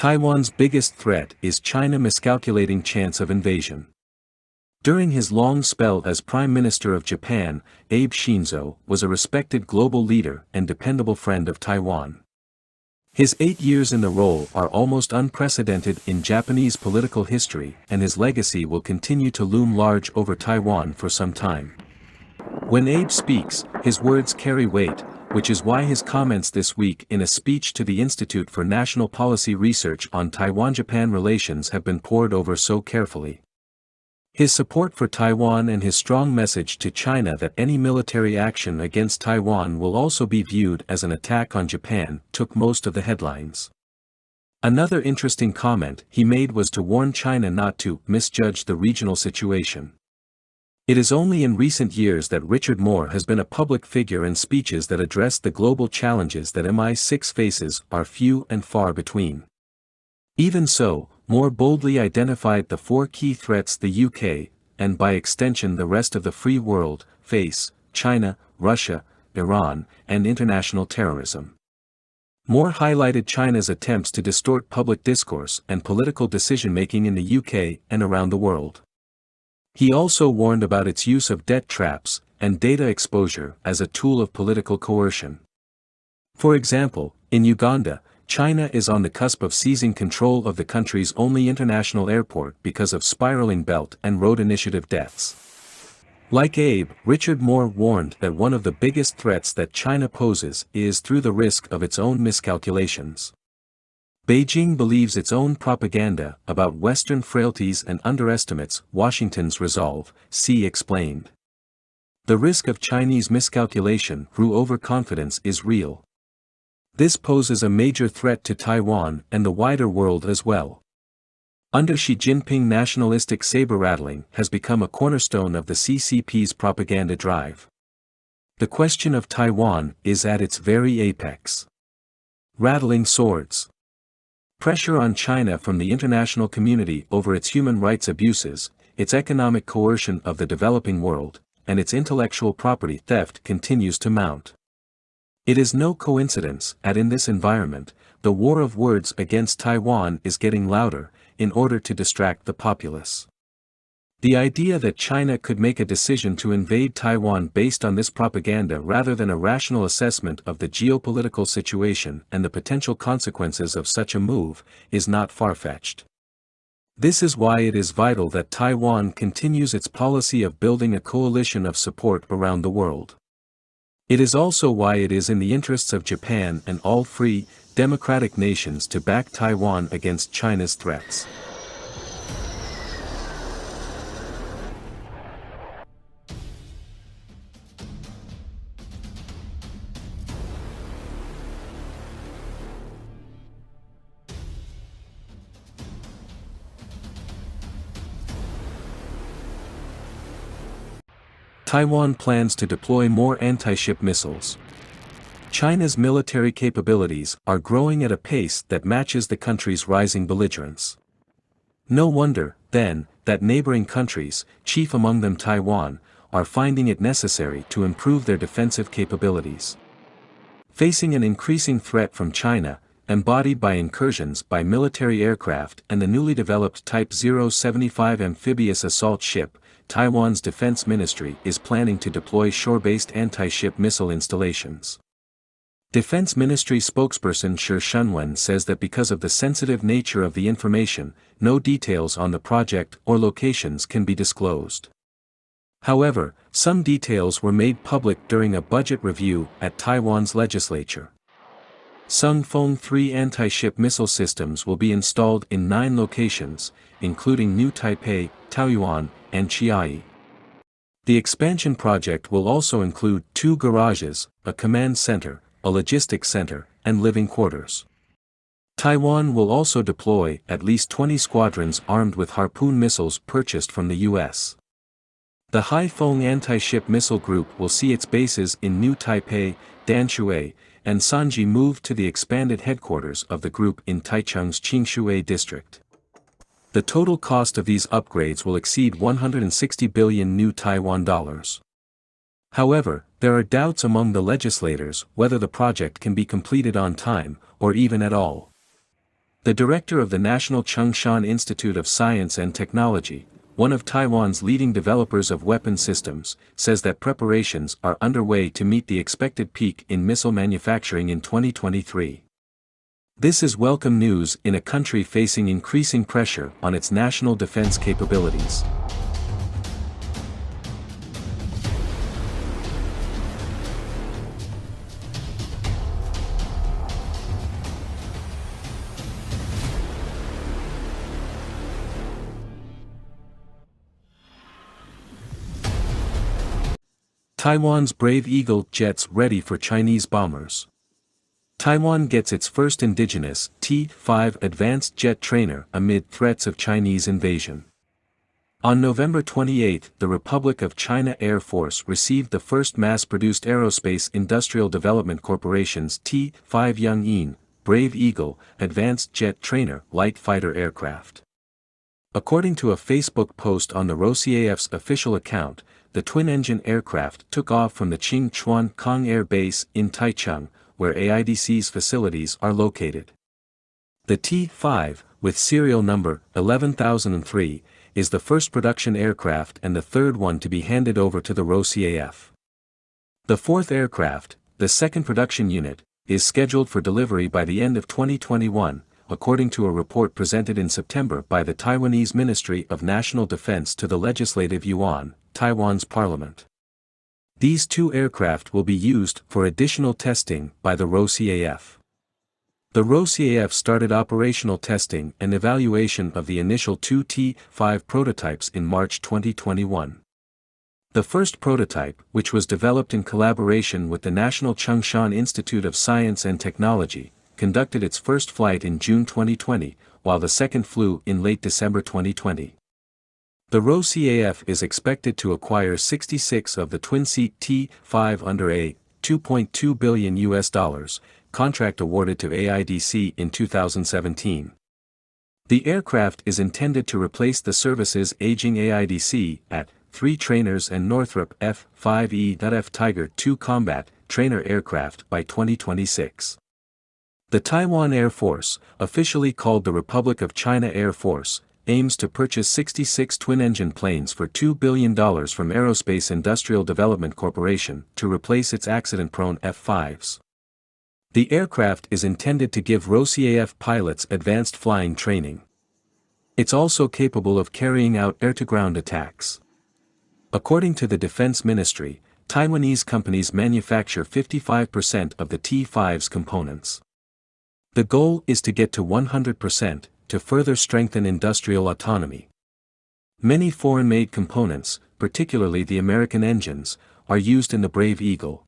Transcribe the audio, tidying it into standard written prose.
Taiwan's biggest threat is China miscalculating chance of invasion. During his long spell as Prime Minister of Japan, Abe Shinzo was a respected global leader and dependable friend of Taiwan. His 8 years in the role are almost unprecedented in Japanese political history, and his legacy will continue to loom large over Taiwan for some time. When Abe speaks, his words carry weight, which is why his comments this week in a speech to the Institute for National Policy Research on Taiwan-Japan relations have been pored over so carefully. His support for Taiwan and his strong message to China that any military action against Taiwan will also be viewed as an attack on Japan took most of the headlines. Another interesting comment he made was to warn China not to misjudge the regional situation. It is only in recent years that Richard Moore has been a public figure, and speeches that address the global challenges that MI6 faces are few and far between. Even so, Moore boldly identified the 4 key threats the UK, and by extension the rest of the free world, face: China, Russia, Iran, and international terrorism. Moore highlighted China's attempts to distort public discourse and political decision-making in the UK and around the world. He also warned about its use of debt traps and data exposure as a tool of political coercion. For example, in Uganda, China is on the cusp of seizing control of the country's only international airport because of spiraling Belt and Road Initiative debts. Like Abe, Richard Moore warned that one of the biggest threats that China poses is through the risk of its own miscalculations. Beijing believes its own propaganda about Western frailties and underestimates Washington's resolve, Xi explained. The risk of Chinese miscalculation through overconfidence is real. This poses a major threat to Taiwan and the wider world as well. Under Xi Jinping, nationalistic saber-rattling has become a cornerstone of the CCP's propaganda drive. The question of Taiwan is at its very apex. Rattling swords. Pressure on China from the international community over its human rights abuses, its economic coercion of the developing world, and its intellectual property theft continues to mount. It is no coincidence that in this environment, the war of words against Taiwan is getting louder, in order to distract the populace. The idea that China could make a decision to invade Taiwan based on this propaganda rather than a rational assessment of the geopolitical situation and the potential consequences of such a move, is not far-fetched. This is why it is vital that Taiwan continues its policy of building a coalition of support around the world. It is also why it is in the interests of Japan and all free, democratic nations to back Taiwan against China's threats. Taiwan plans to deploy more anti-ship missiles. China's military capabilities are growing at a pace that matches the country's rising belligerence. No wonder, then, that neighboring countries, chief among them Taiwan, are finding it necessary to improve their defensive capabilities. Facing an increasing threat from China, embodied by incursions by military aircraft and the newly developed Type 075 amphibious assault ship, Taiwan's defense ministry is planning to deploy shore-based anti-ship missile installations. Defense Ministry spokesperson Shi Shunwen says that because of the sensitive nature of the information, no details on the project or locations can be disclosed. However, some details were made public during a budget review at Taiwan's legislature. Sung Fong 3 anti-ship missile systems will be installed in 9 locations, including New Taipei, Taoyuan, and Chiayi. The expansion project will also include 2 garages, a command center, a logistics center, and living quarters. Taiwan will also deploy at least 20 squadrons armed with Harpoon missiles purchased from the U.S. The Haifeng anti-ship missile group will see its bases in New Taipei, Danshui, and Sanji moved to the expanded headquarters of the group in Taichung's Qingshui district. The total cost of these upgrades will exceed 160 billion new Taiwan dollars. However, there are doubts among the legislators whether the project can be completed on time, or even at all. The director of the National Chung-Shan Institute of Science and Technology, one of Taiwan's leading developers of weapon systems, says that preparations are underway to meet the expected peak in missile manufacturing in 2023. This is welcome news in a country facing increasing pressure on its national defense capabilities. Taiwan's Brave Eagle jets ready for Chinese bombers. Taiwan gets its first indigenous T-5 advanced jet trainer amid threats of Chinese invasion. On November 28, the Republic of China Air Force received the first mass-produced Aerospace Industrial Development Corporation's T-5 Yangyin, Brave Eagle, advanced jet trainer light fighter aircraft. According to a Facebook post on the ROCAF's official account, the twin-engine aircraft took off from the Qing Chuan Kong Air Base in Taichung, where AIDC's facilities are located. The T-5, with serial number 11003, is the first production aircraft and the third one to be handed over to the ROCAF. The fourth aircraft, the second production unit, is scheduled for delivery by the end of 2021, according to a report presented in September by the Taiwanese Ministry of National Defense to the Legislative Yuan, Taiwan's parliament. These two aircraft will be used for additional testing by the ROCAF. The ROCAF started operational testing and evaluation of the initial two T-5 prototypes in March 2021. The first prototype, which was developed in collaboration with the National Chung-Shan Institute of Science and Technology, conducted its first flight in June 2020, while the second flew in late December 2020. The ROCAF is expected to acquire 66 of the twin-seat T-5 under a $2.2 billion contract awarded to AIDC in 2017. The aircraft is intended to replace the service's aging AIDC at 3 trainers and Northrop F-5E.F Tiger II combat trainer aircraft by 2026. The Taiwan Air Force, officially called the Republic of China Air Force, aims to purchase 66 twin-engine planes for $2 billion from Aerospace Industrial Development Corporation to replace its accident-prone F-5s. The aircraft is intended to give ROCAF pilots advanced flying training. It's also capable of carrying out air-to-ground attacks. According to the Defense Ministry, Taiwanese companies manufacture 55% of the T-5's components. The goal is to get to 100%, to further strengthen industrial autonomy. Many foreign-made components, particularly the American engines, are used in the Brave Eagle.